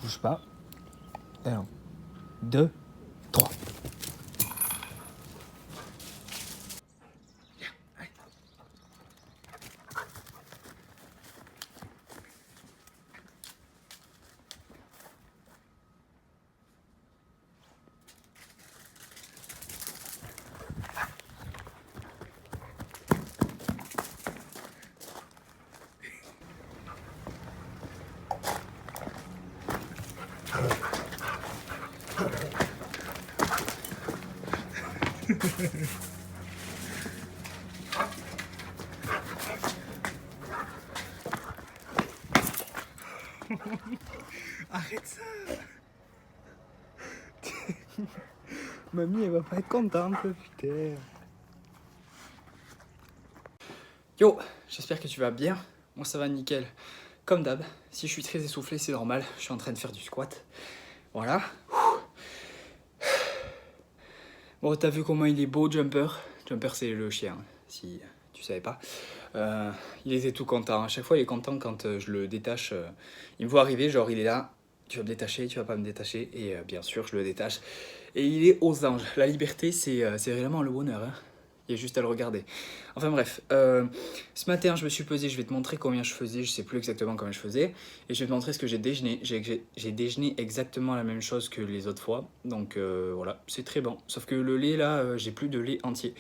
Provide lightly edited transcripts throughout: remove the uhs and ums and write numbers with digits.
bouge pas. 1, 2, 3. Arrête ça. Mamie, elle va pas être contente, putain. Yo, j'espère que tu vas bien. Moi, ça va nickel. Comme d'hab, si je suis très essoufflé, c'est normal. Je suis en train de faire du squat. Voilà. Bon, t'as vu comment il est beau, Jumper. Jumper, c'est le chien, si tu savais pas. Il était tout content. À chaque fois, il est content quand je le détache. Il me voit arriver, genre, il est là. Tu vas me détacher, tu vas pas me détacher. Et bien sûr, je le détache. Et il est aux anges. La liberté, c'est vraiment le bonheur. Hein. Il y a juste à le regarder. Enfin bref, ce matin, je me suis pesé. Je vais te montrer combien je faisais. Je sais plus exactement combien je faisais. Et je vais te montrer ce que j'ai déjeuné. J'ai déjeuné exactement la même chose que les autres fois. Donc voilà, c'est très bon. Sauf que le lait, là, j'ai plus de lait entier.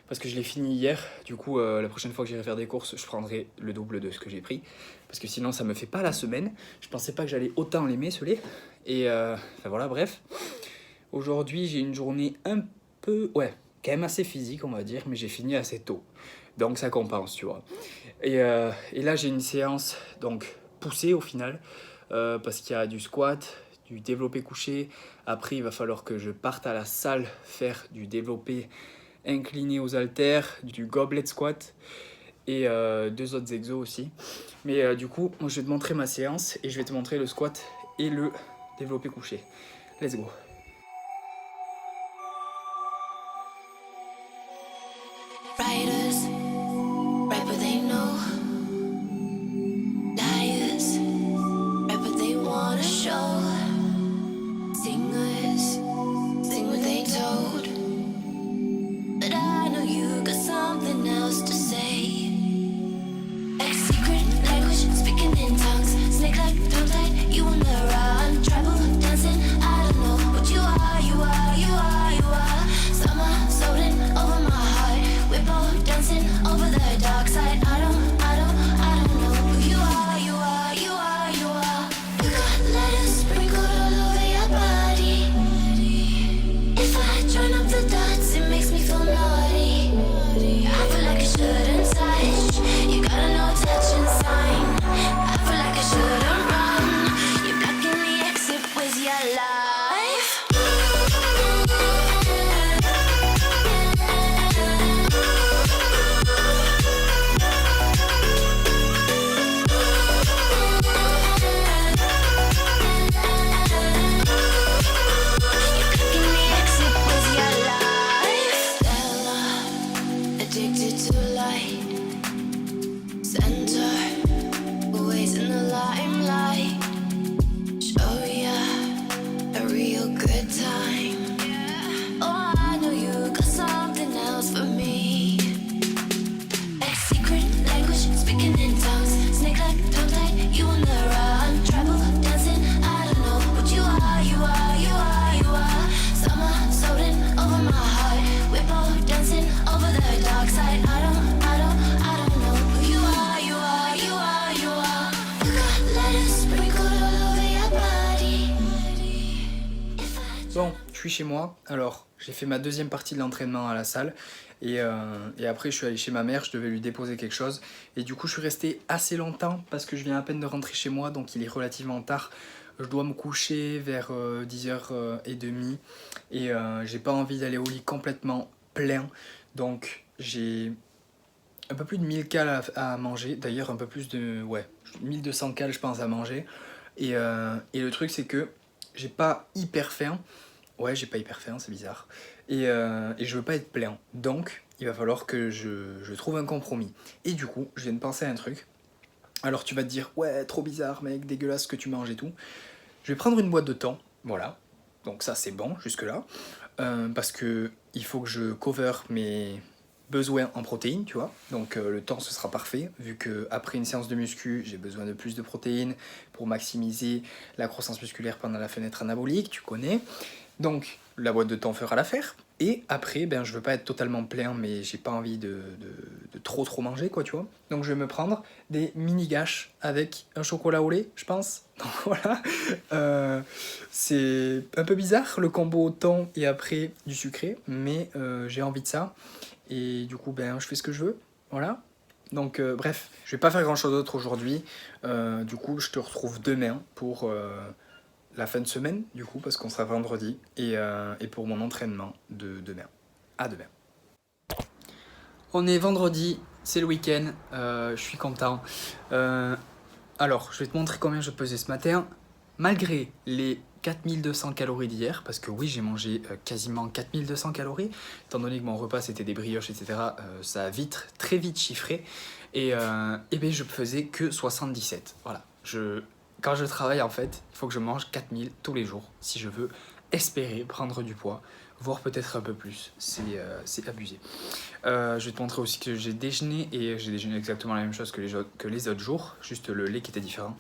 Parce que je l'ai fini hier. Du coup, la prochaine fois que j'irai faire des courses, je prendrai le double de ce que j'ai pris. Parce que sinon, ça me fait pas la semaine. Je pensais pas que j'allais autant l'aimer, ce lait. Et enfin voilà, bref. Aujourd'hui, j'ai une journée un peu... Ouais, quand même assez physique, on va dire. Mais j'ai fini assez tôt. Donc ça compense, tu vois. Et là, j'ai une séance donc poussée au final. Parce qu'il y a du squat, du développé couché. Après, il va falloir que je parte à la salle faire du développé incliné aux haltères, du goblet squat et 2 autres exos aussi. Mais du coup, moi je vais te montrer ma séance et je vais te montrer le squat et le développé couché. Let's go. Writers, write what they know. Liars, write what they wanna show. Singers, sing what they told. But I know you got something else to say. Like secret language, speaking in tongues. Snake like tongue tied, you on the run. Tribal dancing, I don't know what you are, you are, you are, you are. Summer floating over my heart. We're both dancing over the dark side. I don't know who you are, you are, you are, you are. You got letters sprinkled all over your body. If I join up the dots, it makes me feel naughty. I feel like I shouldn't touch. You got a no touching sign. I feel like I shouldn't run. You're blocking the exit with your life. Addicted to light, center, always in the limelight. Show ya a real good time. Oh, I know you got something else for me. Like secret language, speaking in tongues. Snake like tongue tied, you on the run. Tribal dancing, I don't know what you are, you are, you are, you are. Summer floating over my heart. We're both dancing over the dark side. I don't know who you are, you are, you are, you are. You got letters sprinkled all over your body. Bon, je suis chez moi. Alors, j'ai fait ma deuxième partie de l'entraînement à la salle. Et après, je suis allé chez ma mère. Je devais lui déposer quelque chose. Et du coup, je suis resté assez longtemps parce que je viens à peine de rentrer chez moi. Donc, il est relativement tard. Je dois me coucher vers 10h30. Et j'ai pas envie d'aller au lit complètement plein. Donc, j'ai un peu plus de 1000 cales à manger. D'ailleurs, un peu plus de... Ouais, 1200 cales, je pense, à manger. Et le truc, c'est que j'ai pas hyper faim. Ouais, j'ai pas hyper faim, c'est bizarre. Et je veux pas être plein. Donc, il va falloir que je trouve un compromis. Et du coup, je viens de penser à un truc. Alors, tu vas te dire, ouais, trop bizarre, mec, dégueulasse ce que tu manges et tout. Je vais prendre une boîte de thon, voilà. Donc ça c'est bon jusque là. Parce que il faut que je cover mes besoins en protéines, tu vois. Donc le thon ce sera parfait, vu que après une séance de muscu, j'ai besoin de plus de protéines pour maximiser la croissance musculaire pendant la fenêtre anabolique, tu connais. Donc la boîte de thon fera l'affaire. Et après, ben, je veux pas être totalement plein, mais j'ai pas envie de trop manger, quoi, tu vois. Donc je vais me prendre des mini gâches avec un chocolat au lait, je pense. Donc voilà. C'est un peu bizarre le combo thon et après du sucré, mais j'ai envie de ça. Et du coup, ben, je fais ce que je veux. Voilà. Donc bref, je vais pas faire grand chose d'autre aujourd'hui. Du coup, je te retrouve demain pour la fin de semaine, du coup, parce qu'on sera vendredi, et pour mon entraînement de demain. À demain. On est vendredi, c'est le week-end, je suis content. Alors, je vais te montrer combien je pesais ce matin. Malgré les 4200 calories d'hier, parce que oui, j'ai mangé quasiment 4200 calories, étant donné que mon repas c'était des brioches, etc., ça a très vite chiffré, et ben je faisais que 77. Voilà, quand je travaille, en fait, il faut que je mange 4000 tous les jours si je veux espérer prendre du poids, voire peut-être un peu plus. C'est abusé. Je vais te montrer aussi que j'ai déjeuné, et j'ai déjeuné exactement la même chose que les autres jours, juste le lait qui était différent.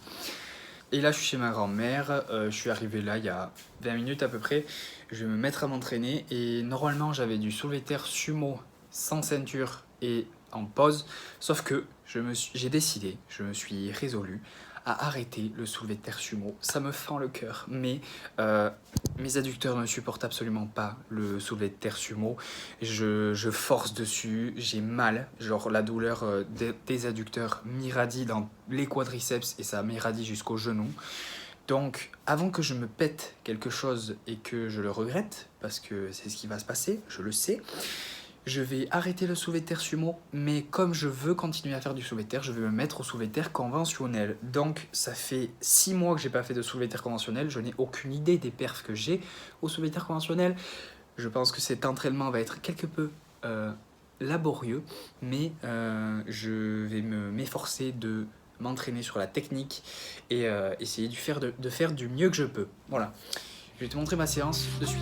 Et là, je suis chez ma grand-mère, je suis arrivé là il y a 20 minutes à peu près. Je vais me mettre à m'entraîner, et normalement, j'avais du soulevé de terre sumo sans ceinture et en pause, sauf que je me suis résolu à arrêter le soulevé de terre sumo. Ça me fend le cœur, mais mes adducteurs ne supportent absolument pas le soulevé de terre sumo. Je force dessus, j'ai mal, genre la douleur des adducteurs m'irradie dans les quadriceps et ça m'irradie jusqu'au genou. Donc, avant que je me pète quelque chose et que je le regrette, parce que c'est ce qui va se passer, je le sais, je vais arrêter le soulevé de terre sumo, mais comme je veux continuer à faire du soulevé de terre, je vais me mettre au soulevé de terre conventionnel. Donc ça fait 6 mois que j'ai pas fait de soulevé de terre conventionnel, je n'ai aucune idée des perfs que j'ai au soulevé de terre conventionnel. Je pense que cet entraînement va être quelque peu laborieux, mais je vais m'efforcer de m'entraîner sur la technique et essayer de faire du mieux que je peux. Voilà, je vais te montrer ma séance de suite.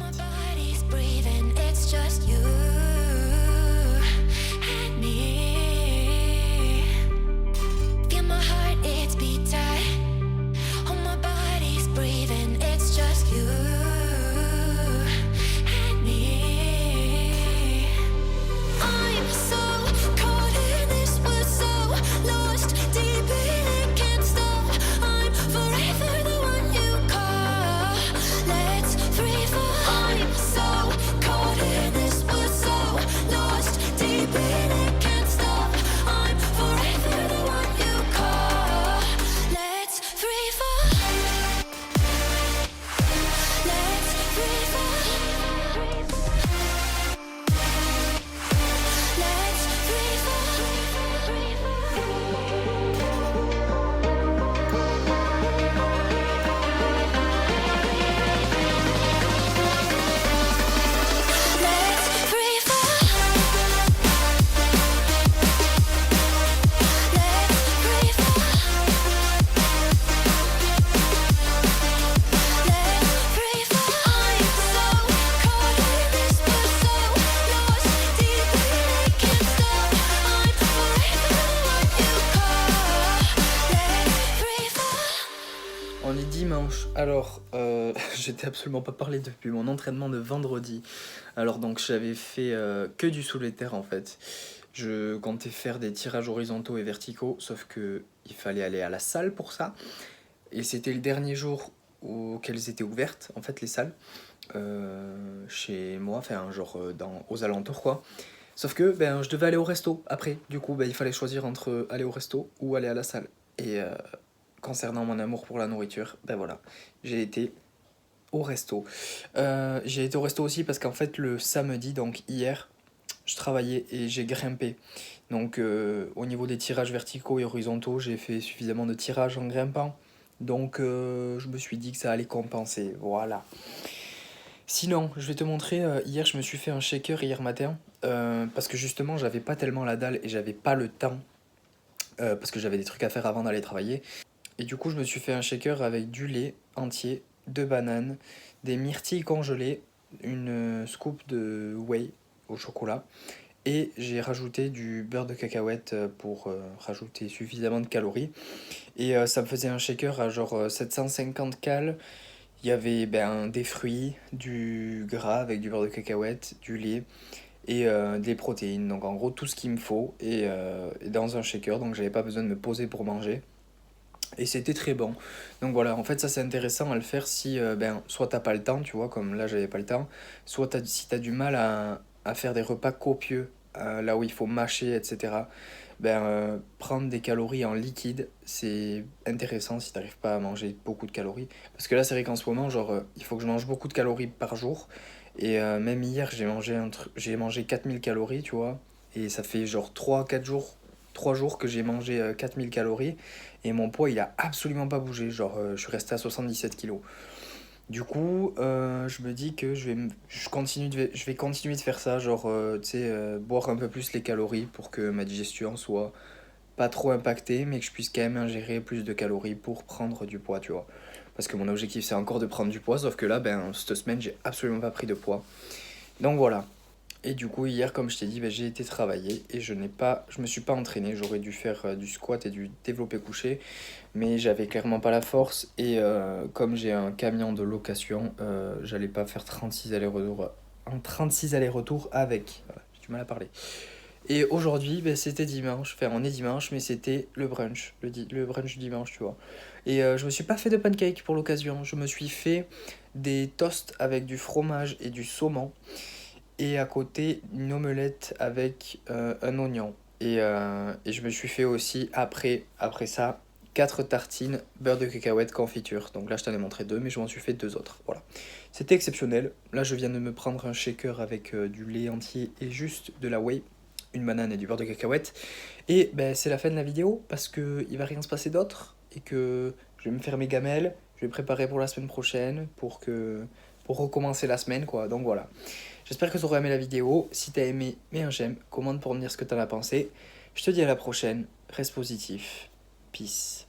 On est dimanche, alors je t'ai absolument pas parlé depuis mon entraînement de vendredi. Alors donc j'avais fait que du soulevé de terre en fait. Je comptais faire des tirages horizontaux et verticaux, sauf que il fallait aller à la salle pour ça. Et c'était le dernier jour auquel elles étaient ouvertes, en fait les salles, chez moi, enfin genre aux alentours quoi. Sauf que ben, je devais aller au resto après, du coup ben, il fallait choisir entre aller au resto ou aller à la salle. Et concernant mon amour pour la nourriture, ben voilà, j'ai été au resto. J'ai été au resto aussi parce qu'en fait le samedi, donc hier, je travaillais et j'ai grimpé. Donc au niveau des tirages verticaux et horizontaux, j'ai fait suffisamment de tirages en grimpant. Donc je me suis dit que ça allait compenser, voilà. Sinon, je vais te montrer, hier je me suis fait un shaker hier matin, parce que justement j'avais pas tellement la dalle et j'avais pas le temps, parce que j'avais des trucs à faire avant d'aller travailler. Et du coup je me suis fait un shaker avec du lait entier, 2 bananes, des myrtilles congelées, une scoop de whey au chocolat. Et j'ai rajouté du beurre de cacahuète pour rajouter suffisamment de calories. Et ça me faisait un shaker à genre 750 cales. Il y avait des fruits, du gras avec du beurre de cacahuète, du lait et des protéines. Donc en gros tout ce qu'il me faut et dans un shaker. Donc j'avais pas besoin de me poser pour manger. Et c'était très bon. Donc voilà, en fait ça c'est intéressant à le faire si soit t'as pas le temps, tu vois, comme là j'avais pas le temps, soit si t'as du mal à faire des repas copieux, là où il faut mâcher, etc. Prendre des calories en liquide, c'est intéressant si t'arrives pas à manger beaucoup de calories. Parce que là c'est vrai qu'en ce moment, genre, il faut que je mange beaucoup de calories par jour. Et même hier j'ai mangé 4000 calories, tu vois. Et ça fait genre 3 jours que j'ai mangé 4000 calories. Et mon poids, il a absolument pas bougé. Genre, je suis resté à 77 kilos. Du coup, je me dis que je vais continuer de faire ça. Genre, tu sais, boire un peu plus les calories pour que ma digestion soit pas trop impactée, mais que je puisse quand même ingérer plus de calories pour prendre du poids, tu vois. Parce que mon objectif, c'est encore de prendre du poids. Sauf que là, cette semaine, j'ai absolument pas pris de poids. Donc voilà. Et du coup, hier, comme je t'ai dit, j'ai été travailler et je me suis pas entraîné. J'aurais dû faire du squat et du développé couché, mais j'avais clairement pas la force. Et comme j'ai un camion de location, j'allais pas faire 36 allers-retours, en 36 allers-retours avec. Voilà, j'ai du mal à parler. Et aujourd'hui, c'était dimanche. Enfin, on est dimanche, mais c'était le brunch, le brunch du dimanche, tu vois. Et je me suis pas fait de pancakes pour l'occasion. Je me suis fait des toasts avec du fromage et du saumon et à côté une omelette avec un oignon. Et je me suis fait aussi après ça 4 tartines beurre de cacahuète confiture. Donc là je t'en ai montré 2 mais je m'en suis fait 2 autres. Voilà. C'était exceptionnel. Là je viens de me prendre un shaker avec du lait entier et juste de la whey, une banane et du beurre de cacahuète. Et c'est la fin de la vidéo parce que il va rien se passer d'autre et que je vais me faire mes gamelles, je vais préparer pour la semaine prochaine pour recommencer la semaine quoi. Donc voilà. J'espère que tu auras aimé la vidéo. Si tu as aimé, mets un j'aime, commente pour me dire ce que tu en as pensé. Je te dis à la prochaine. Reste positif. Peace.